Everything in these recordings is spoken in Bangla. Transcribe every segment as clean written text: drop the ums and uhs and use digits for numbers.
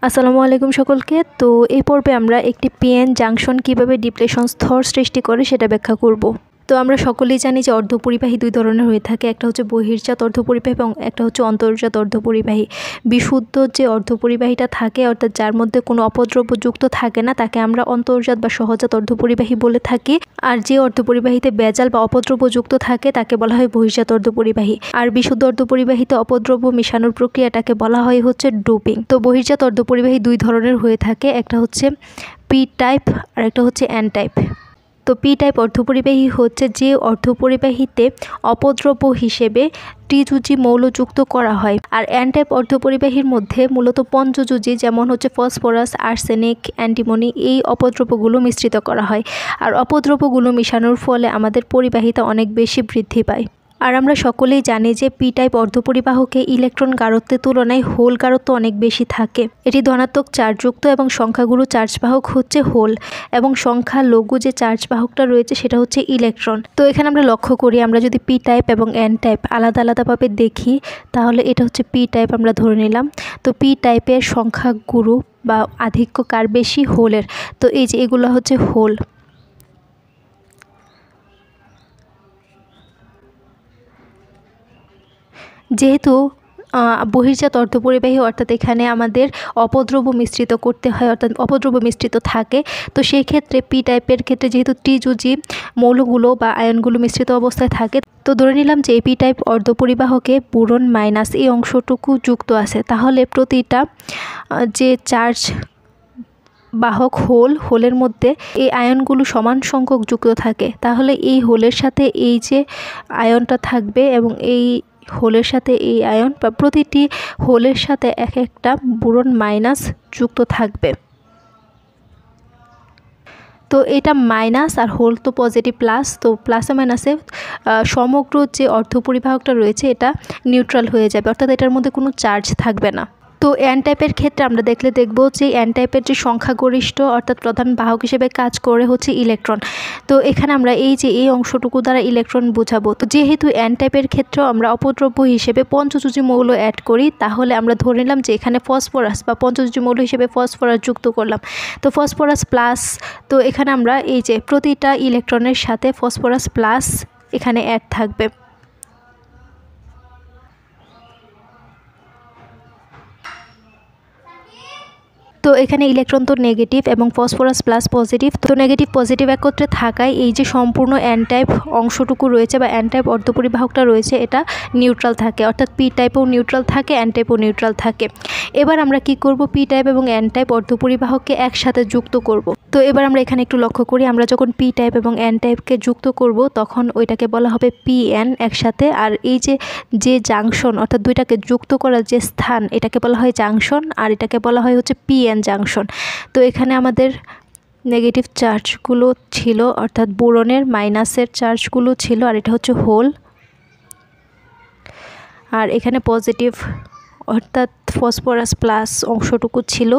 আসসালামু আলাইকুম সকলকে। তো এই পর্বে আমরা একটি পিএন জাংশন কিভাবে ডিপ্লেশন স্তর সৃষ্টি করে সেটা ব্যাখ্যা করব। তো আমরা সকলেই জানি যে অর্ধপরিবাহী দুই ধরনের হয়ে থাকে, একটা হচ্ছে বহির্জাত অর্ধপরিবাহী এবং একটা হচ্ছে অন্তর্জাত অর্ধপরিবাহী। বিশুদ্ধ যে অর্ধপরিবাহীটা থাকে অর্থাৎ যার মধ্যে কোনো অপদ্রব্য যুক্ত থাকে না তাকে আমরা অন্তর্জাত বা সহজাত অর্ধপরিবাহী বলে থাকি। আর যে অর্ধপরিবাহীতে ভেজাল বা অপদ্রব্য যুক্ত থাকে তাকে বলা হয় বহির্জাত অর্ধপরিবাহী। আর বিশুদ্ধ অর্ধপরিবাহীতে অপদ্রব্য মেশানোর প্রক্রিয়াটাকে বলা হয় হচ্ছে ডোপিং। তো বহির্জাত অর্ধপরিবাহী দুই ধরনের হয়ে থাকে, একটা হচ্ছে পি টাইপ আর একটা হচ্ছে এন টাইপ। তো পি টাইপ অর্ধপরিবাহী হচ্ছে যে অর্ধপরিবাহীতে অপদ্রব্য হিসেবে ত্রিযুজি মৌল যুক্ত করা হয়। আর এন টাইপ অর্ধপরিবাহীর মধ্যে মূলত পঞ্চযুজি যেমন হচ্ছে ফসফরাস, আর্সেনিক, অ্যান্টিমনি এই অপদ্রব্যগুলো মিশ্রিত করা হয়। আর অপদ্রব্যগুলো মেশানোর ফলে আমাদের পরিবাহিতা অনেক বেশি বৃদ্ধি পায়। আর আমরা সকলেই জানি যে পি টাইপ অর্ধপরিবাহকে ইলেকট্রন গারত্বের তুলনায় হোল গারত্ব অনেক বেশি থাকে। এটি ধনাত্মক চার্জযুক্ত এবং সংখ্যাগুরু চার্জবাহক হচ্ছে হোল এবং সংখ্যা লঘু যে চার্জবাহকটা রয়েছে সেটা হচ্ছে ইলেকট্রন। তো এখানে আমরা লক্ষ্য করি, আমরা যদি পি টাইপ এবং এন টাইপ আলাদা আলাদাভাবে দেখি তাহলে এটা হচ্ছে পি টাইপ আমরা ধরে নিলাম। তো পি টাইপের সংখ্যাগুরু বা আধিক্য কার বেশি? হোলের। তো এই যে এগুলো হচ্ছে হোল। যেহেতু বহির্জাত অর্ধপরিবাহী অর্থাৎ এখানে আমাদের অপদ্রব্য মিশ্রিত করতে হয়, অর্থাৎ অপদ্রব্য মিশ্রিত থাকে, তো সেই ক্ষেত্রে পি টাইপের ক্ষেত্রে যেহেতু ত্রিযুজি মৌলগুলো বা আয়নগুলো মিশ্রিত অবস্থায় থাকে, তো ধরে নিলাম যে পি টাইপ অর্ধপরিবাহকে বোরন মাইনাস এই অংশটুকু যুক্ত আছে, তাহলে প্রতিটা যে চার্জ বাহক হোলের মধ্যে এই আয়নগুলো সমান সংখ্যক যুক্ত থাকে। তাহলে এই হোলের সাথে এই যে আয়নটা থাকবে এবং এই হোলের সাথে এই আয়ন বা প্রতিটি হোলের সাথে এক একটা বোরন মাইনাস যুক্ত থাকবে। তো এটা মাইনাস আর হোল তো পজিটিভ প্লাস, তো প্লাসে মাইনাসে সমগ্র যে অর্ধপরিবাহকটা রয়েছে এটা নিউট্রাল হয়ে যাবে, অর্থাৎ এটার মধ্যে কোনো চার্জ থাকবে না। তো এন টাইপের ক্ষেত্রে আমরা দেখব যে এন টাইপের যে সংখ্যাগরিষ্ঠ অর্থাৎ প্রধান বাহক হিসেবে কাজ করে হচ্ছে ইলেকট্রন। তো এখানে আমরা এই যে এই অংশটুকু দ্বারা ইলেকট্রন বোঝাবো। তো যেহেতু এন টাইপের ক্ষেত্রেও আমরা অপদ্রব্য হিসেবে পঞ্চযুজি মৌল অ্যাড করি, তাহলে আমরা ধরে নিলাম যে এখানে ফসফরাস বা পঞ্চযুজি মৌল হিসেবে ফসফরাস যুক্ত করলাম। তো ফসফরাস প্লাস, তো এখানে আমরা এই যে প্রতিটা ইলেকট্রনের সাথে ফসফরাস প্লাস এখানে অ্যাড থাকবে। তো এখানে ইলেকট্রন তো নেগেটিভ এবং ফসফরাস প্লাস পজিটিভ, তো নেগেটিভ পজিটিভ একত্রে থাকায় এই যে সম্পূর্ণ এন টাইপ অংশটুকু রয়েছে বা এন টাইপ অর্ধপরিবাহকটা রয়েছে এটা নিউট্রাল থাকে, অর্থাৎ পি টাইপও নিউট্রাল থাকে, এন টাইপও নিউট্রাল থাকে। এবার আমরা কি করব, পি টাইপ এবং এন টাইপ অর্ধপরিবাহককে একসাথে যুক্ত করব। তো এবার আমরা এখানে একটু লক্ষ্য করি, আমরা যখন পি টাইপ এবং এন টাইপকে যুক্ত করব তখন ওইটাকে বলা হবে পি এন একসাথে। আর এই যে জাংশন অর্থাৎ দুইটাকে যুক্ত করার যে স্থান এটাকে বলা হয় জাংশন, আর এটাকে বলা হয় হচ্ছে পি এন জাংশন। তো এখানে আমাদের নেগেটিভ চার্জগুলো ছিল অর্থাৎ বোরনের মাইনাসের চার্জগুলো ছিল, আর এটা হচ্ছে হোল, আর এখানে পজিটিভ অর্থাৎ ফসফরাস প্লাস অংশটুকু ছিল।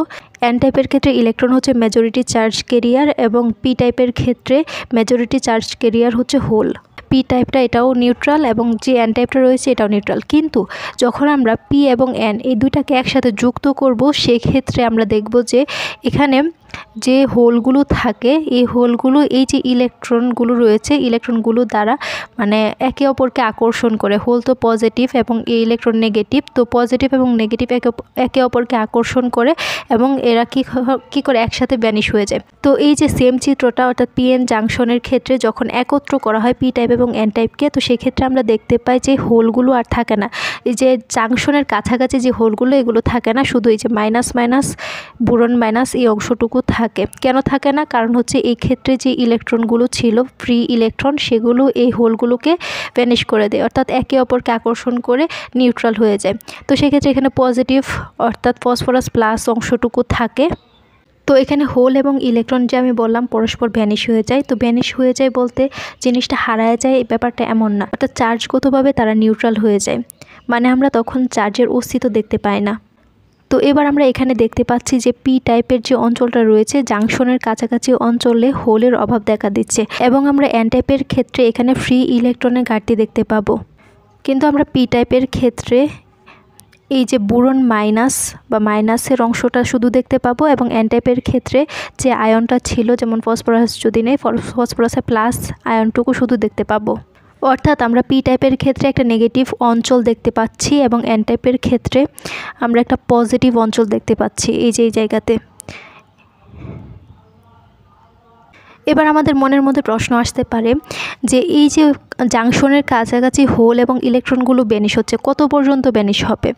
এন টাইপের ক্ষেত্রে ইলেকট্রন হচ্ছে মেজরিটি চার্জ ক্যারিয়ার এবং পি টাইপের ক্ষেত্রে মেজরিটি চার্জ ক্যারিয়ার হচ্ছে হোল। পি টাইপটা এটাও নিউট্রাল এবং যে এন টাইপটা রয়েছে এটাও নিউট্রাল, কিন্তু যখন আমরা পি এবং এন এই দুইটাকে একসাথে যুক্ত করব সেক্ষেত্রে আমরা দেখব যে এখানে যে হোলগুলো থাকে এই হোলগুলো এই যে ইলেকট্রনগুলো রয়েছে ইলেকট্রনগুলো দ্বারা মানে একে অপরকে আকর্ষণ করে। হোল তো পজিটিভ এবং এই ইলেকট্রন নেগেটিভ, তো পজিটিভ এবং নেগেটিভ একে অপরকে আকর্ষণ করে এবং এরা কি করে একসাথে ভ্যানিশ হয়ে যায়। তো এই যে সেম চিত্রটা অর্থাৎ পি এন জাংশনের ক্ষেত্রে যখন একত্র করা হয় পি টাইপ এবং এন টাইপকে, তো সেক্ষেত্রে আমরা দেখতে পাই যে হোলগুলো আর থাকে না, এই যে জাংশনের কাছাকাছি যে হোলগুলো এগুলো থাকে না, শুধু এই যে মাইনাস মাইনাস বোরন মাইনাস এই অংশটুকু থাকে। কেন থাকে না? কারণ হচ্ছে এই ক্ষেত্রে যে ইলেকট্রনগুলো ছিল ফ্রি ইলেকট্রন সেগুলো এই হোলগুলোকে ভ্যানিশ করে দেয়, অর্থাৎ একে অপরকে আকর্ষণ করে নিউট্রাল হয়ে যায়। তো সেক্ষেত্রে এখানে পজিটিভ অর্থাৎ ফসফরাস প্লাস অংশটুকু থাকে। তো এখানে হোল এবং ইলেকট্রন যে আমি বললাম পরস্পর ভ্যানিশ হয়ে যায়, তো ভ্যানিশ হয়ে যায় বলতে জিনিসটা হারায় যায় এই ব্যাপারটা এমন না, অর্থাৎ চার্জগতভাবে তারা নিউট্রাল হয়ে যায়, মানে আমরা তখন চার্জের অস্তিত্ব দেখতে পাই না। তো এবার আমরা এখানে দেখতে পাচ্ছি যে পি টাইপের যে অঞ্চলটা রয়েছে জাংশনের কাছাকাছি অঞ্চলে হোলের অভাব দেখা দিচ্ছে এবং আমরা এন টাইপের ক্ষেত্রে এখানে ফ্রি ইলেকট্রনের ঘাটতি দেখতে পাবো। কিন্তু আমরা পি টাইপের ক্ষেত্রে এই যে বোরন মাইনাস বা মাইনাসের অংশটা শুধু দেখতে পাবো, এবং এন টাইপের ক্ষেত্রে যে আয়নটা ছিল, যেমন ফসফরাস যদি নেই, ফসফরাসের প্লাস আয়নটুকু শুধু দেখতে পাবো। অর্থাৎ আমরা পি টাইপের ক্ষেত্রে একটা নেগেটিভ অঞ্চল দেখতে পাচ্ছি এবং এন টাইপের ক্ষেত্রে আমরা একটা পজিটিভ অঞ্চল দেখতে পাচ্ছি এই যে এই জায়গাতে। এবার আমাদের মনের মধ্যে প্রশ্ন আসতে পারে যে এই যে জাংশনের কাছাকাছি হোল এবং ইলেকট্রনগুলো ভ্যানিশ হচ্ছে, কত পর্যন্ত ভ্যানিশ হবে?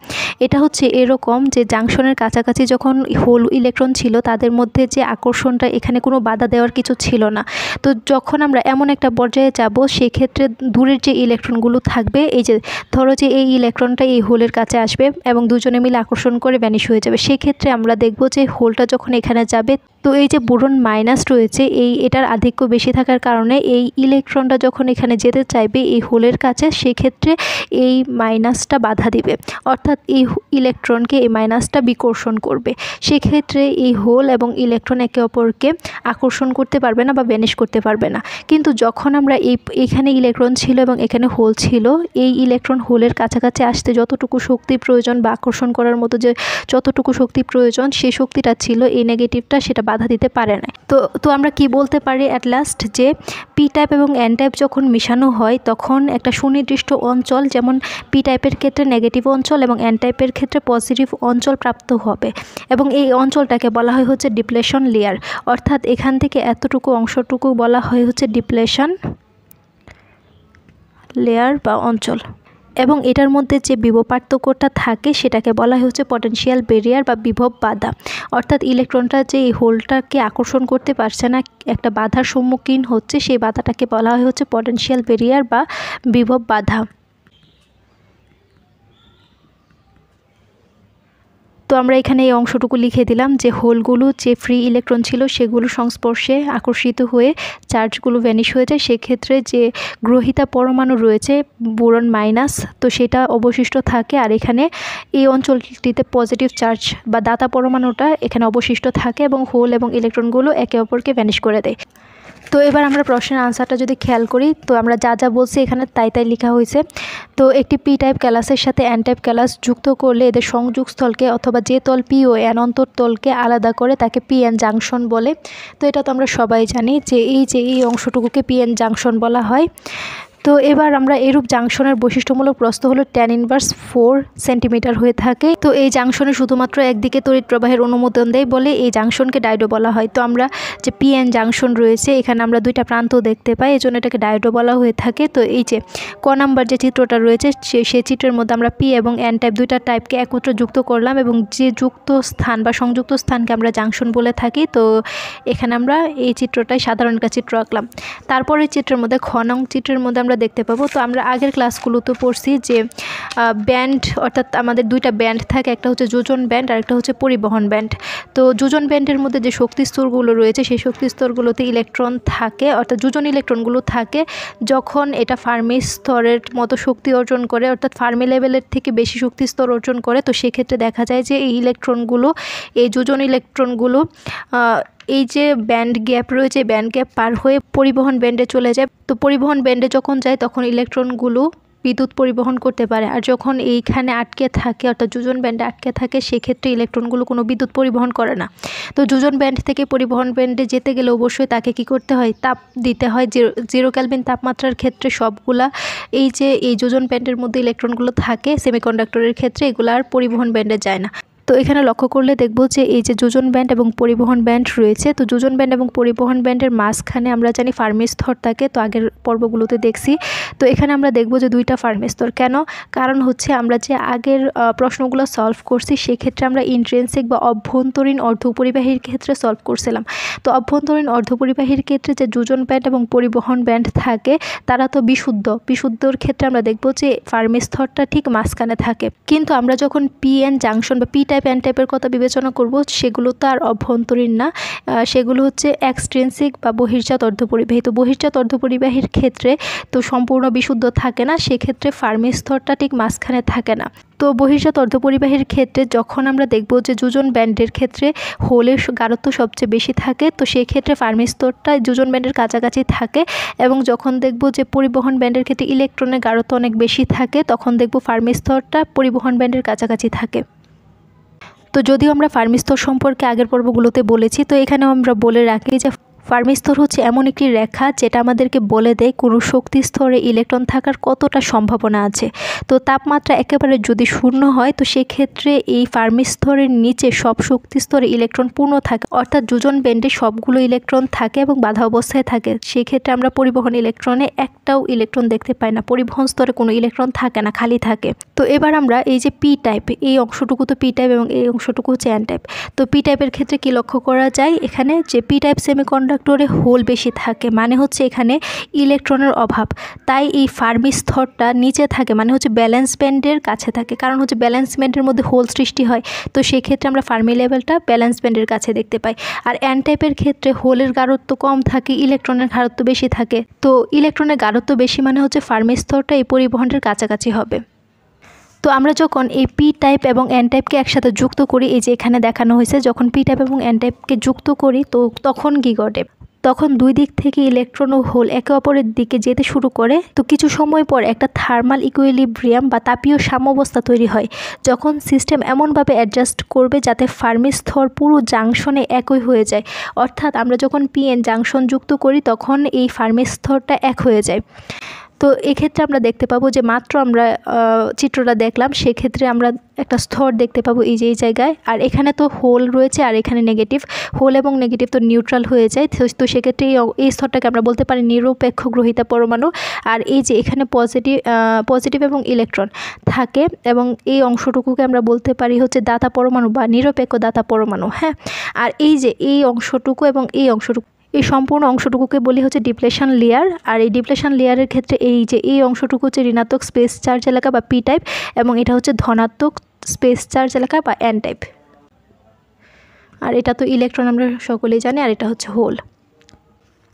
এটা হচ্ছে এরকম যে জাংশনের কাছাকাছি যখন হোল ইলেকট্রন ছিল তাদের মধ্যে যে আকর্ষণটা, এখানে কোনো বাধা দেওয়ার কিছু ছিল না। তো যখন আমরা এমন একটা পর্যায়ে যাব সেক্ষেত্রে দূরের যে ইলেকট্রনগুলো থাকবে, এই যে ধরো যে এই ইলেকট্রনটা এই হোলের কাছে আসবে এবং দুজনে মিলে আকর্ষণ করে ভ্যানিশ হয়ে যাবে, সেক্ষেত্রে আমরা দেখব যে হোলটা যখন এখানে যাবে, তো এই যে বোরন মাইনাস রয়েছে এটার আধিক্য বেশি থাকার কারণে এই ইলেকট্রনটা যখন এখানে যেতে চাইবে এই হোলের কাছে, সেক্ষেত্রে এই মাইনাসটা বাধা দিবে, অর্থাৎ এই ইলেকট্রনকে এই মাইনাসটা বিকর্ষণ করবে। সেক্ষেত্রে এই হোল এবং ইলেকট্রন একে অপরকে আকর্ষণ করতে পারবে না বা ভ্যানিশ করতে পারবে না। কিন্তু যখন আমরা এখানে ইলেকট্রন ছিল এবং এখানে হোল ছিল, এই ইলেকট্রন হোলের কাছাকাছি আসতে যতটুকু শক্তি প্রয়োজন বা আকর্ষণ করার মতো যে যতটুকু শক্তি প্রয়োজন, সেই শক্তিটা ছিল, এই নেগেটিভটা সেটা বাধা দিতে পারে না। তো আমরা কি বলতে পারি অ্যাট লাস্ট, যে পি টাইপ এবং এন টাইপ যখন মিশানো হয় তখন একটা সুনির্দিষ্ট অঞ্চল, যেমন পি টাইপের ক্ষেত্রে নেগেটিভ অঞ্চল এবং এন টাইপের ক্ষেত্রে পজিটিভ অঞ্চল প্রাপ্ত হবে, এবং এই অঞ্চলটাকে বলা হয় হচ্ছে ডিপ্লেশন লেয়ার। অর্থাৎ এখান থেকে এতটুকু অংশটুকু বলা হয় হচ্ছে ডিপ্লেশন লেয়ার বা অঞ্চল, এবং এটার মধ্যে যে বিভব পার্থক্যটা থাকে সেটাকে বলা হচ্ছে পটেনশিয়াল ব্যারিয়ার বা বিভব বাধা। অর্থাৎ ইলেকট্রনটা যে এই হোলটাকে আকর্ষণ করতে পারছে না, একটা বাধার সম্মুখীন হচ্ছে, সেই বাধাটাকে বলা হয় হচ্ছে পটেনশিয়াল ব্যারিয়ার বা বিভব বাধা। তো আমরা এখানে এই অংশটুকু লিখে দিলাম যে হোলগুলো যে ফ্রি ইলেকট্রন ছিল সেগুলো সংস্পর্শে আকর্ষিত হয়ে চার্জগুলো ভ্যানিশ হয়ে যায়, সেক্ষেত্রে যে গ্রহিতা পরমাণু রয়েছে বোরন মাইনাস, তো সেটা অবশিষ্ট থাকে, আর এখানে এই অঞ্চলটিতে পজিটিভ চার্জ বা দাতা পরমাণুটা এখানে অবশিষ্ট থাকে এবং হোল এবং ইলেকট্রনগুলো একে অপরকে ভ্যানিশ করে দেয়। তো এবার আমরা প্রশ্নের আনসারটা যদি খেয়াল করি, তো আমরা যা যা বলছি এখানে তাই তাই লেখা হয়েছে। তো একটি পি টাইপ ক্যালাসের সাথে এন টাইপ ক্যালাস যুক্ত করলে এদের সংযোগস্থলকে অথবা যে তল পি ও এন অন্তরতলকে আলাদা করে তাকে পি এন জাংশন বলে। তো এটা তো আমরা সবাই জানি যে এই অংশটুকুকে পি এন জাংশন বলা হয়। তো এবার আমরা এরূপ জাংশনের বৈশিষ্ট্যমূলক প্রস্থ হলো tan ইনভার্স 4 সেন্টিমিটার হয়ে থাকে। তো এই জাংশনে শুধুমাত্র একদিকে তড়িৎ প্রবাহের অনুমোদন দেয় বলে এই জাংশনকে ডায়োড বলা হয়। তো আমরা যে পিএন জাংশন রয়েছে এখানে আমরা দুইটা প্রান্ত দেখতে পাই, এজন্য এটাকে ডায়োড বলা হয়ে থাকে। তো এই যে ক নাম্বার যে চিত্রটা রয়েছে সেই চিত্রের মধ্যে আমরা পি এবং এন টাইপ দুইটা টাইপকে একত্রে যুক্ত করলাম এবং যে যুক্ত স্থান বা সংযুক্ত স্থানকে আমরা জাংশন বলে থাকি। তো এখানে আমরা এই চিত্রটাই সাধারণ একটা চিত্র আঁকলাম। তারপরে চিত্রের মধ্যে খ নং চিত্রের মধ্যে আমরা দেখতে পাবো, তো আমরা আগের ক্লাসগুলোতে পড়ছি যে ব্যান্ড, অর্থাৎ আমাদের দুইটা ব্যান্ড থাকে, একটা হচ্ছে যোজন ব্যান্ড আর একটা হচ্ছে পরিবহন ব্যান্ড। তো যোজন ব্যান্ডের মধ্যে যে শক্তি স্তরগুলো রয়েছে সেই শক্তি স্তরগুলোতে ইলেকট্রন থাকে, অর্থাৎ যোজন ইলেকট্রনগুলো থাকে। যখন এটা ফার্মি স্তরের মতো শক্তি অর্জন করে, অর্থাৎ ফার্মি লেভেলের থেকে বেশি শক্তি স্তর অর্জন করে, তো সেক্ষেত্রে দেখা যায় যে এই ইলেকট্রনগুলো, এই যোজন ইলেকট্রনগুলো এই যে ব্যান্ড গ্যাপ রয়েছে ব্যান্ড গ্যাপ পার হয়ে পরিবহন ব্যান্ডে চলে যায়। তো পরিবহন ব্যান্ডে যখন যায় তখন ইলেকট্রনগুলো বিদ্যুৎ পরিবহন করতে পারে, আর যখন এইখানে আটকে থাকে অর্থাৎ যোজন ব্যান্ডে আটকে থাকে সেক্ষেত্রে ইলেকট্রনগুলো কোনো বিদ্যুৎ পরিবহন করে না। তো যোজন ব্যান্ড থেকে পরিবহন ব্যান্ডে যেতে গেলে অবশ্যই তাকে কি করতে হয়, তাপ দিতে হয়। 0 কেলভিন তাপমাত্রার ক্ষেত্রে সবগুলা এই যে এই যোজন ব্যান্ডের মধ্যে ইলেকট্রনগুলো থাকে সেমিকন্ডাক্টরের ক্ষেত্রে এগুলো আর পরিবহন ব্যান্ডে যায় না। তো এখানে লক্ষ্য করলে দেখব যে এই যে যোজন ব্যান্ড এবং পরিবহন ব্যান্ড রয়েছে, তো যোজন ব্যান্ড এবং পরিবহন ব্যান্ডের মাঝখানে আমরা জানি ফার্মি স্তর থাকে, তো আগের পর্বগুলোতে দেখছি। তো এখানে আমরা দেখব যে দুইটা ফার্মি স্তর। কেন? কারণ হচ্ছে আমরা যে আগের প্রশ্নগুলো সলভ করছি সেক্ষেত্রে আমরা ইন্ট্রিনসিক বা অভ্যন্তরীণ অর্ধপরিবাহীর ক্ষেত্রে সলভ করছিলাম। তো অভ্যন্তরীণ অর্ধপরিবাহীর ক্ষেত্রে যে যোজন ব্যান্ড এবং পরিবহন ব্যান্ড থাকে তারা তো বিশুদ্ধর ক্ষেত্রে আমরা দেখব যে ফার্মি স্তরটা ঠিক মাঝখানে থাকে। কিন্তু আমরা যখন পি এন জাংশন বা পি টাইপ এন টাইপের কথা বিবেচনা করব, সেগুলো তো আর অভ্যন্তরীণ না, সেগুলো হচ্ছে এক্সট্রিনসিক বা বহির্জাত অর্ধপরিবাহী। তো বহির্জাত অর্ধপরিবাহীর ক্ষেত্রে তো সম্পূর্ণ বিশুদ্ধ থাকে না, সেক্ষেত্রে ফার্মি স্তরটা ঠিক মাঝখানে থাকে না। তো বহির্জাত অর্ধপরিবাহীর ক্ষেত্রে যখন আমরা দেখব যে যোজন ব্যান্ডের ক্ষেত্রে হোলের গাঢ়ত্ব সবচেয়ে বেশি থাকে, তো সেই ক্ষেত্রে ফার্মি স্তরটা যোজন ব্যান্ডের কাছাকাছি থাকে, এবং যখন দেখব যে পরিবহন ব্যান্ডের ক্ষেত্রে ইলেকট্রনের গাঢ়ত্ব অনেক বেশি থাকে, তখন দেখব ফার্মি স্তরটা পরিবহন ব্যান্ডের কাছাকাছি থাকে। তো যদিও আমরা ফার্মি স্তর সম্পর্কে আগের পর্বগুলোতে বলেছি, তো এখানেও আমরা বলে রাখি যে ফার্মি স্তর হচ্ছে এমন একটি রেখা যেটা আমাদেরকে বলে দেয় কোনো শক্তি স্তরে ইলেকট্রন থাকার কতটা সম্ভাবনা আছে। তো তাপমাত্রা একেবারে যদি শূন্য হয়, তো সেক্ষেত্রে এই ফার্মি স্তরের নিচে সব শক্তি স্তরে ইলেকট্রন পূর্ণ থাকে, অর্থাৎ যোজন ব্যান্ডে সবগুলো ইলেকট্রন থাকে এবং বাধা অবস্থায় থাকে। সেক্ষেত্রে আমরা পরিবহন ইলেকট্রনে একটাও ইলেকট্রন দেখতে পাই না, পরিবহন স্তরে কোনো ইলেকট্রন থাকে না, খালি থাকে। তো এবার আমরা এই যে পি টাইপ, এই অংশটুকু তো পি টাইপ এবং এই অংশটুকু হচ্ছে এন টাইপ। তো পি টাইপের ক্ষেত্রে কি লক্ষ্য করা যায়, এখানে যে পি টাইপ সেমিকন্ডাক্টরে হোল বেশি থাকে, মানে হচ্ছে এখানে ইলেকট্রনের অভাব, তাই এই ফার্মি স্তরটা নিচে থাকে, মানে হচ্ছে ব্যালেন্স ব্যান্ডের কাছে থাকে, কারণ হচ্ছে ব্যালেন্স ব্যান্ডের মধ্যে হোল সৃষ্টি হয়। তো সেই ক্ষেত্রে আমরা ফার্মি লেভেলটা ব্যালেন্স ব্যান্ডের কাছে দেখতে পাই। আর এন টাইপের ক্ষেত্রে হোলের গাঢ়ত্ব কম থাকে, ইলেকট্রনের গাঢ়ত্ব বেশি থাকে। তো ইলেকট্রনের গাঢ়ত্ব বেশি মানে হচ্ছে ফার্মি স্তরটা এই পরিবহনের কাছাকাছি হবে। তো আমরা যখন এই পি টাইপ এবং এন টাইপকে একসাথে যুক্ত করি, এই যে এখানে দেখানো হয়েছে, যখন পি টাইপ এবং এন টাইপকে যুক্ত করি, তো তখন কি ঘটে, তখন দুই দিক থেকে ইলেকট্রন ও হোল একে অপরের দিকে যেতে শুরু করে। তো কিছু সময় পর একটা থার্মাল ইকুইলিব্রিয়াম বা তাপীয় সাম্যাবস্থা তৈরি হয়, যখন সিস্টেম এমনভাবে অ্যাডজাস্ট করবে যাতে ফার্মি স্তর পুরো জাংশনে একই হয়ে যায়। অর্থাৎ আমরা যখন পিএন জাংশন যুক্ত করি, তখন এই ফার্মি স্তরটা এক হয়ে যায়। তো এক্ষেত্রে আমরা দেখতে পাবো যে মাত্র আমরা চিত্রটা দেখলাম, সেক্ষেত্রে আমরা একটা স্তর দেখতে পাবো এই যে এই জায়গায়, আর এখানে তো হোল রয়েছে আর এখানে নেগেটিভ, হোল এবং নেগেটিভ তো নিউট্রাল হয়ে যায়। তো সেক্ষেত্রে এই স্তরটাকে আমরা বলতে পারি নিরপেক্ষ গ্রহিতা পরমাণু। আর এই যে এখানে পজিটিভ এবং ইলেকট্রন থাকে, এবং এই অংশটুকুকে আমরা বলতে পারি হচ্ছে দাতা পরমাণু বা নিরপেক্ষ দাতা পরমাণু। হ্যাঁ, আর এই যে এই অংশটুকু এবং এই অংশটুকু, এই সম্পূর্ণ অংশটুকুকে বলি হচ্ছে ডিপ্লেশন লেয়ার। আর এই ডিপ্লেশন লেয়ারের ক্ষেত্রে এই যে এই অংশটুকু হচ্ছে ঋণাত্মক স্পেস চার্জ এলাকা বা পি টাইপ, এবং এটা হচ্ছে ধনাত্মক স্পেস চার্জ এলাকা বা এন টাইপ। আর এটা তো ইলেকট্রন আমরা সকলেই জানি, আর এটা হচ্ছে হোল।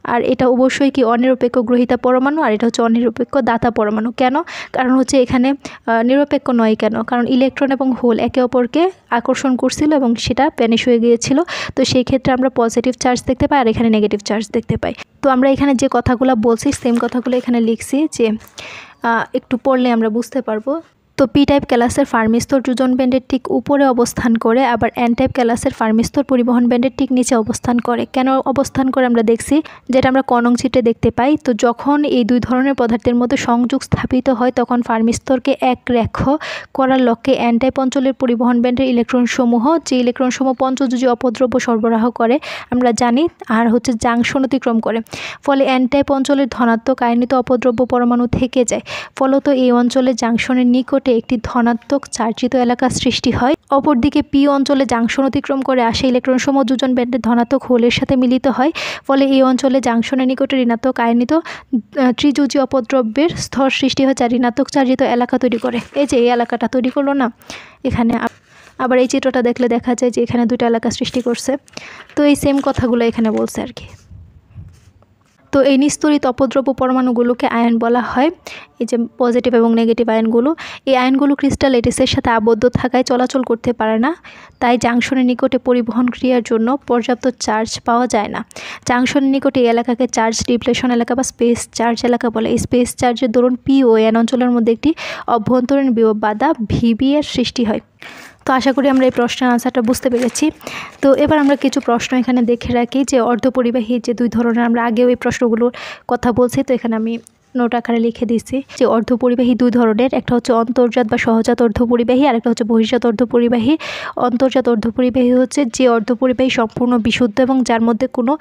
আর এটা অবশ্যই কি অনিরপেক্ষ গ্রহিতা পরমাণু, আর এটা হচ্ছে অনিরপেক্ষ দাতা পরমাণু। কেন? কারণ হচ্ছে এখানে নিরপেক্ষ নয় কেন, কারণ ইলেকট্রন এবং হোল একে অপরকে আকর্ষণ করছিল এবং সেটা ভ্যানিশ হয়ে গিয়েছিল। তো সেই ক্ষেত্রে আমরা পজিটিভ চার্জ দেখতে পাই আর এখানে নেগেটিভ চার্জ দেখতে পাই। তো আমরা এখানে যে কথাগুলো বলছি সেম কথাগুলো এখানে লিখছি, যে একটু পড়লে আমরা বুঝতে পারবো। তো পি টাইপ ক্যালাসের ফার্মি স্তর যোজন ব্যান্ডের ঠিক উপরে অবস্থান করে, আবার এন টাইপ ক্যালাসের ফার্মি স্তর পরিবহন ব্যান্ডের ঠিক নিচে অবস্থান করে। কেন অবস্থান করে আমরা দেখছি, যেটা আমরা ক নং চিত্রে দেখতে পাই। তো যখন এই দুই ধরনের পদার্থের মধ্যে সংযোগ স্থাপিত হয়, তখন ফার্মি স্তরকে এক রেখ করার লক্ষ্যে এন টাইপ অঞ্চলের পরিবহন ব্যান্ডের ইলেকট্রনসমূহ, যে ইলেকট্রনসমূহ পঞ্চযোজী অপদ্রব্য সরবরাহ করে আমরা জানি, আর হচ্ছে জাংশন অতিক্রম করে। ফলে এন টাইপ অঞ্চলের ধনাত্মক আয়নিত অপদ্রব্য পরমাণু থেকে যায়। ফলত এই অঞ্চলে জাংশনের নিকটে একটি ধনাত্মক চার্জিত এলাকা সৃষ্টি হয়। অপরদিকে পি অঞ্চলে জাংশন অতিক্রম করে আসে ইলেকট্রনসমূহ যোজন ব্যান্ডের ধনাত্মক হোলের সাথে মিলিত হয়। ফলে এই অঞ্চলে জাংশনের নিকটে ঋণাত্মক আয়নিত ত্রিযোজী অপদ্রব্যের স্তর সৃষ্টি হয়, যা ঋণাত্মক চার্জিত এলাকা তৈরি করে। এই যে এই এলাকাটা তৈরি করলো না এখানে। আবার এই চিত্রটা দেখলে দেখা যায় যে এখানে দুটো এলাকা সৃষ্টি করছে। তো এই সেম কথাগুলো এখানে বলছে আর কি। তো এই নিস্তরিত অপদ্রব্য পরমাণুগুলোকে আয়ন বলা হয়, এই যে পজিটিভ এবং নেগেটিভ আয়নগুলো। এই আয়নগুলো ক্রিস্টাল ল্যাটিসের সাথে আবদ্ধ থাকায় চলাচল করতে পারে না, তাই জাংশনের নিকটে পরিবহন ক্রিয়ার জন্য পর্যাপ্ত চার্জ পাওয়া যায় না। জাংশনের নিকটে এই এলাকাকে চার্জ ডিপ্লেশন এলাকা বা স্পেস চার্জ এলাকা বলে। এই স্পেস চার্জের দরুন পি ও এন অঞ্চলের মধ্যে একটি অভ্যন্তরীণ বিভব বাধা ভিবি এর সৃষ্টি হয়। তো আশা করি আমরা এই প্রশ্নের আনসারটা বুঝতে পেরেছি। তো এবার আমরা কিছু প্রশ্ন এখানে দেখে রাখি, যে অর্ধপরিবাহী যে দুই ধরনের, আমরা আগেও এই প্রশ্নগুলোর কথা বলছি, তো এখানে আমি নোট আকারে লিখে দিচ্ছি যে অর্ধপরিবাহী দুই ধরনের, একটা হচ্ছে অন্তর্জাত বা সহজাত অর্ধপরিবাহী, আর একটা হচ্ছে বহির্জাত অর্ধপরিবাহী। অন্তর্জাত অর্ধপরিবাহী হচ্ছে যে অর্ধপরিবাহী সম্পূর্ণ বিশুদ্ধ এবং যার মধ্যে কোনো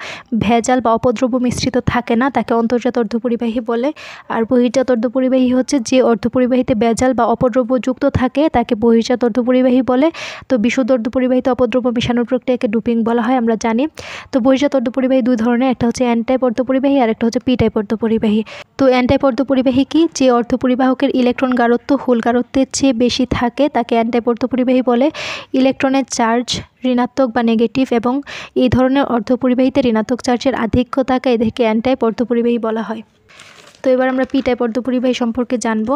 ভেজাল বা অপদ্রব্য মিশ্রিত থাকে না, তাকে অন্তর্জাত অর্ধপরিবাহী বলে। আর বহির্জাত অর্ধপরিবাহী হচ্ছে যে অর্ধপরিবাহীতে ভেজাল বা অপদ্রব্য যুক্ত থাকে, তাকে বহির্জাত অর্ধপরিবাহী বলে। তো বিশুদ্ধ অর্ধপরিবাহীতে অপদ্রব্য মেশানোর প্রক্রিয়াকে ডুপিং বলা হয়, আমরা জানি। তো বহির্জাত অর্ধপরিবাহী দুই ধরনের, একটা হচ্ছে এন টাইপ অর্ধপরিবাহী আর একটা হচ্ছে পি টাইপ অর্ধপরিবাহী। তো এন টাইপ অর্ধপরিবাহী কি? যে অর্ধপরিবাহকের ইলেকট্রন গাঢ়ত্ব হোল গাঢ়ত্বের চেয়ে বেশি থাকে তাকে এন টাইপ অর্ধপরিবাহী বলে। ইলেকট্রনের চার্জ ঋণাত্মক বা নেগেটিভ এবং এই ধরনের অর্ধপরিবাহীতে ঋণাত্মক চার্জের আধিক্য থাকা এদেরকে এন টাইপ অর্ধপরিবাহী বলা হয়। তো এবার আমরা পি টাইপ অর্ধপরিবাহী সম্পর্কে জানব।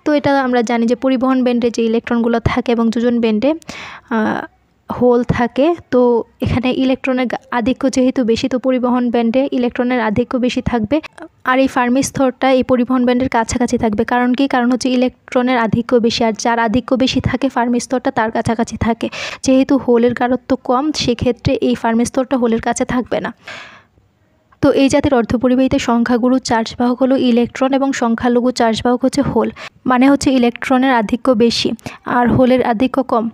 তো এটা আমরা জানি যে পরিবহন ব্যান্ডে যে ইলেকট্রনগুলো থাকে এবং যোজন ব্যান্ডে হোল থাকে। তো এখানে ইলেকট্রনের আধিক্য যেহেতু বেশি, তো পরিবহন ব্যান্ডে ইলেকট্রনের আধিক্য বেশি থাকবে। আর এই ফার্মি স্তরটা এই পরিবহন ব্যান্ডের কাছাকাছি থাকবে। কারণ কি? কারণ হচ্ছে ইলেকট্রনের আধিক্য বেশি, আর যার আধিক্য বেশি থাকে ফার্মি স্তরটা তার কাছাকাছি থাকে। যেহেতু হোলের গাঢ়ত্ব কম, সেক্ষেত্রে এই ফার্মি স্তরটা হোলের কাছে থাকবে না। তো এই জাতের অর্ধপরিবাহীতে সংখ্যাগুরু চার্জবাহক হলো ইলেকট্রন এবং সংখ্যালঘু চার্জবাহক হচ্ছে হোল। মানে হচ্ছে ইলেকট্রনের আধিক্য বেশি আর হোলের আধিক্য কম।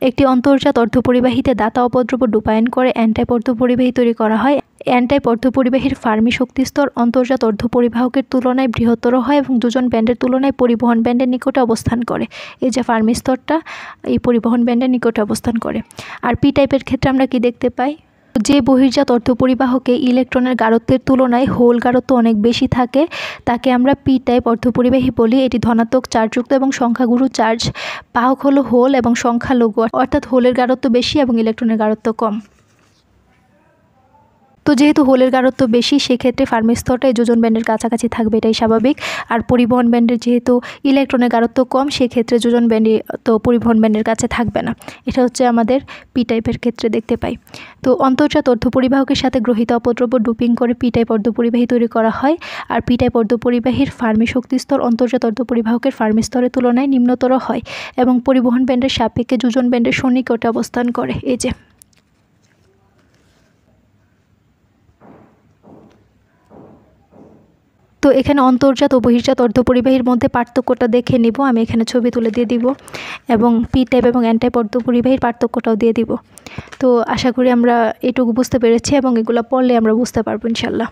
একটি অন্তর্জাত অর্ধপরিবাহীতে দাতা অপদ্রব্য ডোপায়ন করে এন টাইপ অর্ধপরিবাহী তৈরি করা হয়। এন টাইপ অর্ধপরিবাহীর ফার্মি শক্তিস্তর অন্তর্জাত অর্ধপরিবাহকের তুলনায় বৃহত্তর হয় এবং যোজন ব্যান্ডের তুলনায় পরিবহন ব্যান্ডের নিকটে অবস্থান করে। এই যে ফার্মি স্তরটা এই পরিবহন ব্যান্ডের নিকটে অবস্থান করে। আর পি টাইপের ক্ষেত্রে আমরা কি দেখতে পাই? যে বহির্জাত অর্ধপরিবাহকে ইলেকট্রনের গাঢ়ত্বের তুলনায় হোল গাঢ়ত্ব অনেক বেশি থাকে তাকে আমরা পি টাইপ অর্ধপরিবাহী বলি। এটি ধনাত্মক চার্জযুক্ত এবং সংখ্যাগুরু চার্জ বাহক হলো হোল এবং সংখ্যালঘু, অর্থাৎ হোলের গাঢ়ত্ব বেশি এবং ইলেকট্রনের গাঢ়ত্ব কম। তো যেহেতু হোলের গাঢ়ত্ব বেশি, সেক্ষেত্রে ফার্মি স্তরটা এই যোজন ব্যান্ডের কাছাকাছি থাকবে, এটাই স্বাভাবিক। আর পরিবহন ব্যান্ডের যেহেতু ইলেকট্রনের গাঢ়ত্ব কম, সেক্ষেত্রে যোজন ব্যান্ডে তো পরিবহন ব্যান্ডের কাছে থাকবে না। এটা হচ্ছে আমাদের পি টাইপের ক্ষেত্রে দেখতে পাই। তো অন্তর্জাত অর্ধপরিবাহকের সাথে গ্রহিত অপদ্রব্য ডোপিং করে পি টাইপ অর্ধপরিবাহী তৈরি করা হয়। আর পি টাইপ অর্ধপরিবাহীর ফার্মি শক্তিস্তর অন্তর্জাত অর্ধপরিবাহকের ফার্মি স্তরের তুলনায় নিম্নতর হয় এবং পরিবহন ব্যান্ডের সাপেক্ষে যোজন ব্যান্ডের সন্নিকটে অবস্থান করে। এই যে তো এখানে অন্তর্জাত ও বহির্জাত অর্ধপরিবাহীর মধ্যে পার্থক্যটা দেখে নিব। আমি এখানে ছবি তুলে দিয়ে দিব এবং পি টাইপ এবং এন টাইপ অর্ধপরিবাহীর পার্থক্যটাও দিয়ে দিব। তো আশা করি আমরা এটুকু বুঝতে পেরেছি এবং এগুলো পড়লে আমরা বুঝতে পারবো ইনশাল্লাহ।